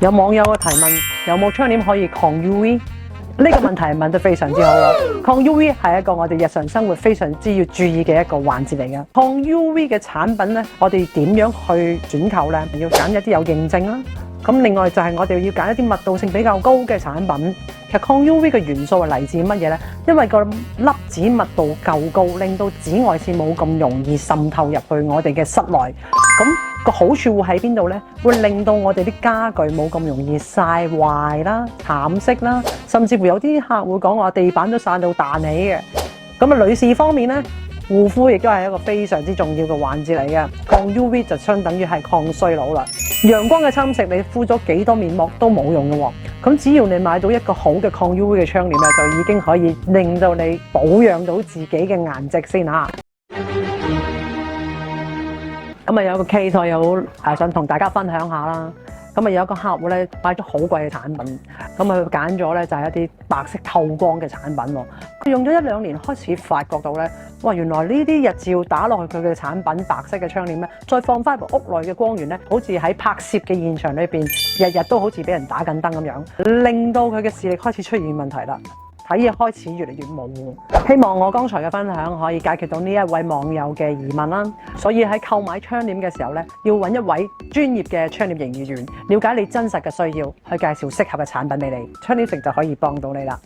有網友嘅提問，有冇窗簾可以抗 UV？ 呢個問題問得非常之好啊！抗 UV 係一個我哋日常生活非常之要注意嘅一個環節嚟嘅。抗 UV 嘅產品咧，我哋點樣去選購咧？要揀一啲有認證啦。咁另外就係我哋要揀一啲密度性比較高嘅產品。其實抗 UV 嘅元素係嚟自乜嘢咧？因為個粒子密度夠高，令到紫外線冇咁容易滲透入去我哋嘅室內。咁個好處會喺邊度呢？會令到我哋啲家具冇咁容易曬壞啦、慘色啦，甚至乎有啲客會講話地板都曬到彈起嘅。咁啊，女士方面呢，護膚亦都係一個非常之重要嘅環節嚟嘅。抗 UV 就相等於係抗衰老啦。陽光嘅侵蝕，你敷咗幾多面膜都冇用嘅喎。咁只要你買到一個好嘅抗 UV 嘅窗簾咧，就已經可以令到你保養到自己嘅顏值先嚇。咁啊有個 case 我有想同大家分享下啦。咁啊有一個客戶咧買咗好貴嘅產品，咁啊佢揀咗咧就係一啲白色透光嘅產品喎。佢用咗1、2年開始發覺到咧，哇原來呢啲日照打落去佢嘅產品白色嘅窗簾咧，再放翻入屋內嘅光源咧，好似喺拍攝嘅現場裏邊，日日都好似俾人打緊燈咁樣，令到佢嘅視力開始出現問題啦。睇嘢開始越嚟越模糊，希望我剛才嘅分享可以解決到呢一位網友嘅疑問啦。所以喺購買窗簾嘅時候咧，要揾一位專業嘅窗簾營業員，了解你真實嘅需要，去介紹適合嘅產品俾你，窗簾城就可以幫到你啦。